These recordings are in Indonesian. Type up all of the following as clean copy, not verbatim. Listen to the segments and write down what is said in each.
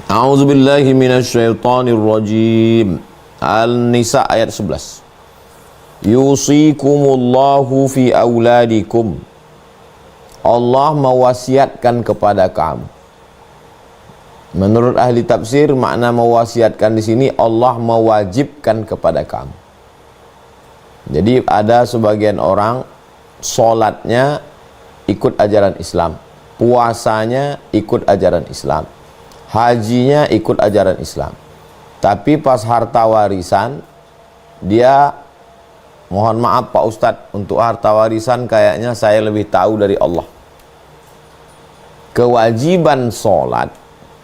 A'udzubillahi minasyaitonirrajim. An-Nisa ayat 11. Yusikumullahu fi auladikum. Allah mewasiatkan kepada kamu. Menurut ahli tafsir, makna mewasiatkan di sini Allah mewajibkan kepada kamu. Jadi ada sebagian orang sholatnya ikut ajaran Islam, puasanya ikut ajaran Islam, hajinya ikut ajaran Islam, tapi pas harta warisan dia, mohon maaf Pak Ustadz, untuk harta warisan kayaknya saya lebih tahu dari Allah. Kewajiban sholat,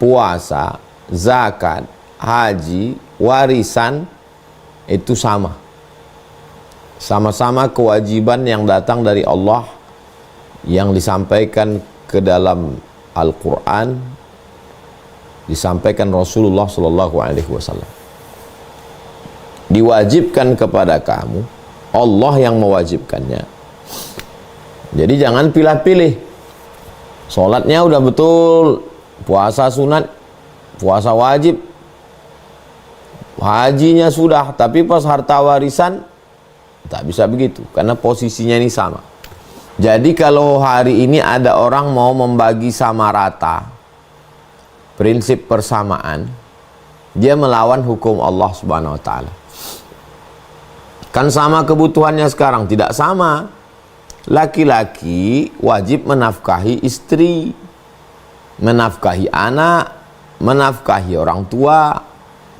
puasa, zakat, haji, warisan itu sama-sama kewajiban yang datang dari Allah, yang disampaikan ke dalam Al-Quran, disampaikan Rasulullah SAW. Diwajibkan kepada kamu, Allah yang mewajibkannya. Jadi jangan pilih-pilih. Sholatnya udah betul, puasa sunat, puasa wajib, hajinya sudah, tapi pas harta warisan tak bisa begitu, karena posisinya ini sama. Jadi kalau hari ini ada orang mau membagi sama rata, prinsip persamaan, dia melawan hukum Allah Subhanahu wa taala. Kan sama kebutuhannya sekarang? Tidak sama. Laki-laki wajib menafkahi istri, menafkahi anak, menafkahi orang tua.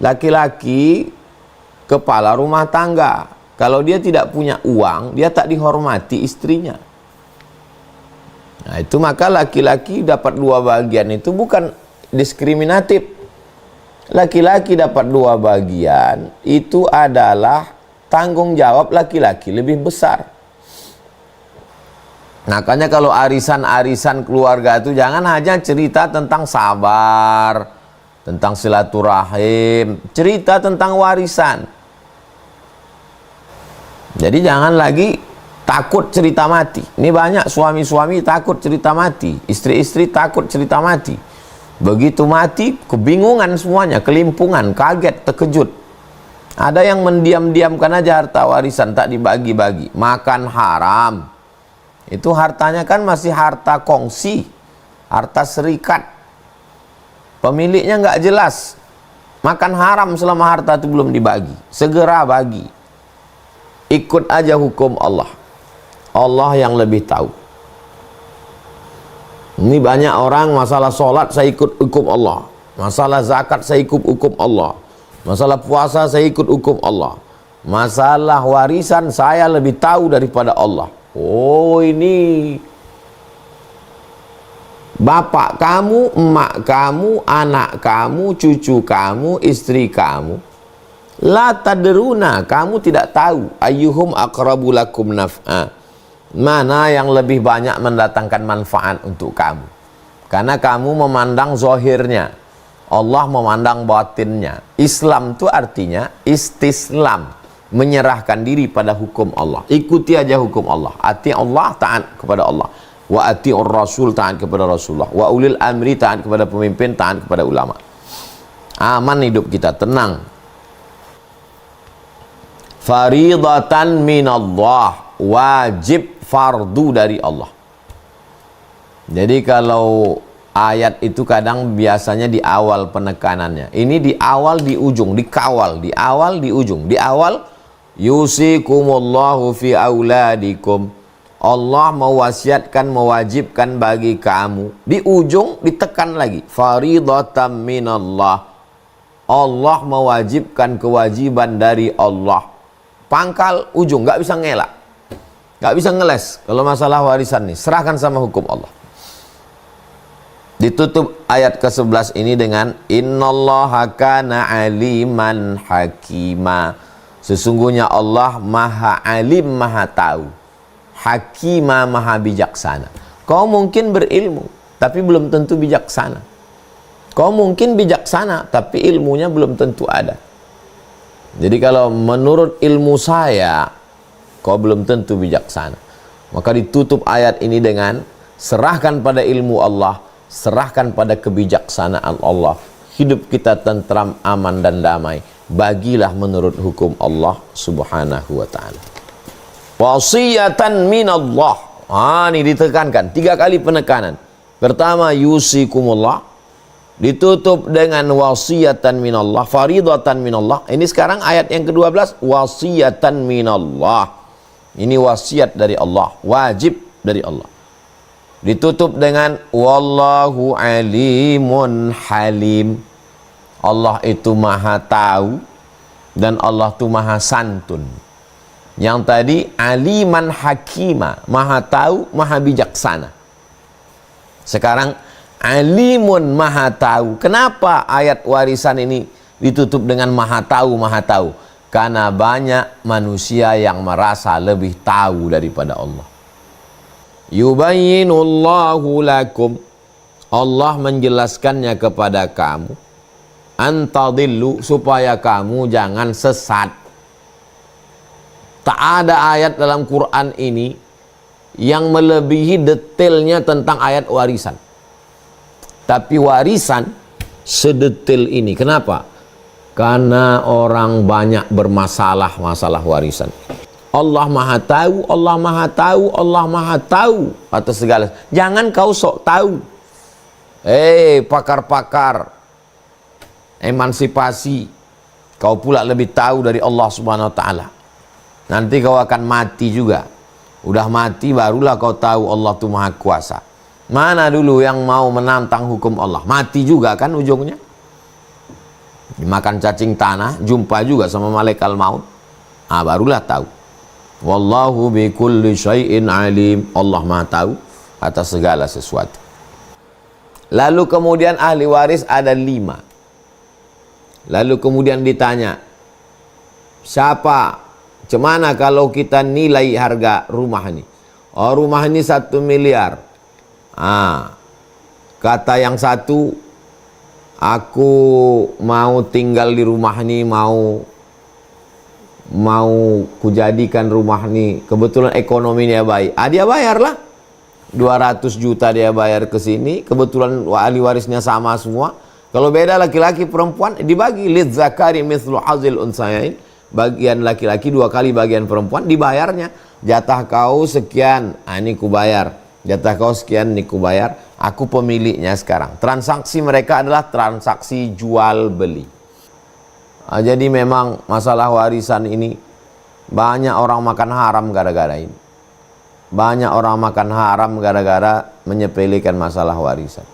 Laki-laki kepala rumah tangga. Kalau dia tidak punya uang, dia tak dihormati istrinya. Nah itu maka laki-laki dapat dua bagian itu bukan diskriminatif. Laki-laki dapat dua bagian itu adalah tanggung jawab laki-laki lebih besar. Makanya kalau arisan-arisan keluarga itu jangan hanya cerita tentang sabar, tentang silaturahim, cerita tentang warisan. Jadi jangan lagi takut cerita mati. Ini banyak suami-suami takut cerita mati, istri-istri takut cerita mati. Begitu mati, kebingungan semuanya, kelimpungan, kaget, terkejut. Ada yang mendiam-diamkan aja harta warisan, tak dibagi-bagi. Makan haram. Itu hartanya kan masih harta kongsi, harta serikat. Pemiliknya nggak jelas. Makan haram selama harta itu belum dibagi. Segera bagi. Ikut aja hukum Allah. Allah yang lebih tahu. Ini banyak orang masalah sholat saya ikut hukum Allah, masalah zakat saya ikut hukum Allah, masalah puasa saya ikut hukum Allah, masalah warisan saya lebih tahu daripada Allah. Oh ini bapak kamu, emak kamu, anak kamu, cucu kamu, istri kamu. La tadruna, kamu tidak tahu ayyuhum aqrabu lakum naf'a, mana yang lebih banyak mendatangkan manfaat untuk kamu. Karena kamu memandang zahirnya, Allah memandang batinnya. Islam itu artinya istislam, menyerahkan diri pada hukum Allah. Ikuti aja hukum Allah. Ati Allah, taat kepada Allah. Wa ati'ur rasul, taat kepada Rasulullah. Wa ulil amri, taat kepada pemimpin, taat kepada ulama. Aman hidup kita, tenang. Faridatan minallah, wajib fardu dari Allah. Jadi kalau ayat itu kadang biasanya di awal penekanannya, ini di awal, di ujung, dikawal, di awal, di ujung. Di awal yusikumullahu fi auladikum, Allah mewasiatkan, mewajibkan bagi kamu. Di ujung ditekan lagi, faridatan minallah, Allah mewajibkan kewajiban dari Allah. Pangkal ujung, nggak bisa ngelak, nggak bisa ngeles. Kalau masalah warisan nih, serahkan sama hukum Allah. Ditutup ayat ke-11 ini dengan innallaha kana aliman hakima. Sesungguhnya Allah maha alim, maha tahu. Hakima, maha bijaksana. Kau mungkin berilmu, tapi belum tentu bijaksana. Kau mungkin bijaksana, tapi ilmunya belum tentu ada. Jadi kalau menurut ilmu saya, kau belum tentu bijaksana. Maka ditutup ayat ini dengan serahkan pada ilmu Allah, serahkan pada kebijaksanaan Allah, hidup kita tentram, aman dan damai. Bagilah menurut hukum Allah Subhanahu wa ta'ala. Wasiyatan minallah. Ini ditekankan 3 kali penekanan. Pertama, yusikumullah, ditutup dengan wasiyatan minallah, faridatan minallah. Ini sekarang ayat yang ke-12, wasiyatan minallah. Ini wasiat dari Allah, wajib dari Allah. Ditutup dengan wallahu alimun halim. Allah itu maha tahu dan Allah itu maha santun. Yang tadi aliman hakima, maha tahu, maha bijaksana. Sekarang alimun maha tahu. Kenapa ayat warisan ini ditutup dengan maha tahu, maha tahu? Karena banyak manusia yang merasa lebih tahu daripada Allah. Yubayyinullahu lakum, Allah menjelaskannya kepada kamu, antadillu, supaya kamu jangan sesat. Tak ada ayat dalam Quran ini yang melebihi detailnya tentang ayat warisan. Tapi warisan sedetail ini. Kenapa? Karena orang banyak bermasalah masalah warisan. Allah maha tahu, Allah maha tahu, Allah maha tahu atas segala. Jangan kau sok tahu. Pakar-pakar emansipasi, kau pula lebih tahu dari Allah Subhanahu wa ta'ala. Nanti kau akan mati juga. Udah mati barulah kau tahu Allah itu maha kuasa. Mana dulu yang mau menantang hukum Allah? Mati juga kan ujungnya. Makan cacing tanah, jumpa juga sama malaikat maut. Barulah tahu. Wallahu bi kulli syai'in alim. Allah maha tahu atas segala sesuatu. Lalu kemudian ahli waris ada 5. Lalu kemudian ditanya, siapa? Cemana kalau kita nilai harga rumah ini? Rumah ini 1 miliar. Kata yang satu, aku mau tinggal di rumah ini, mau kujadikan rumah ini, kebetulan ekonominya baik. Dia bayarlah 200 juta, dia bayar ke sini, kebetulan ahli warisnya sama semua. Kalau beda laki-laki perempuan, dibagi lid zakari mithlu hazil unsayain. Bagian laki-laki 2 kali bagian perempuan, dibayarnya. Jatah kau sekian, ini ku bayar. Jatah kau sekian, ini ku bayar. Aku pemiliknya sekarang. Transaksi mereka adalah transaksi jual beli. Jadi memang masalah warisan ini banyak orang makan haram gara-gara ini. Banyak orang makan haram gara-gara menyepelekan masalah warisan.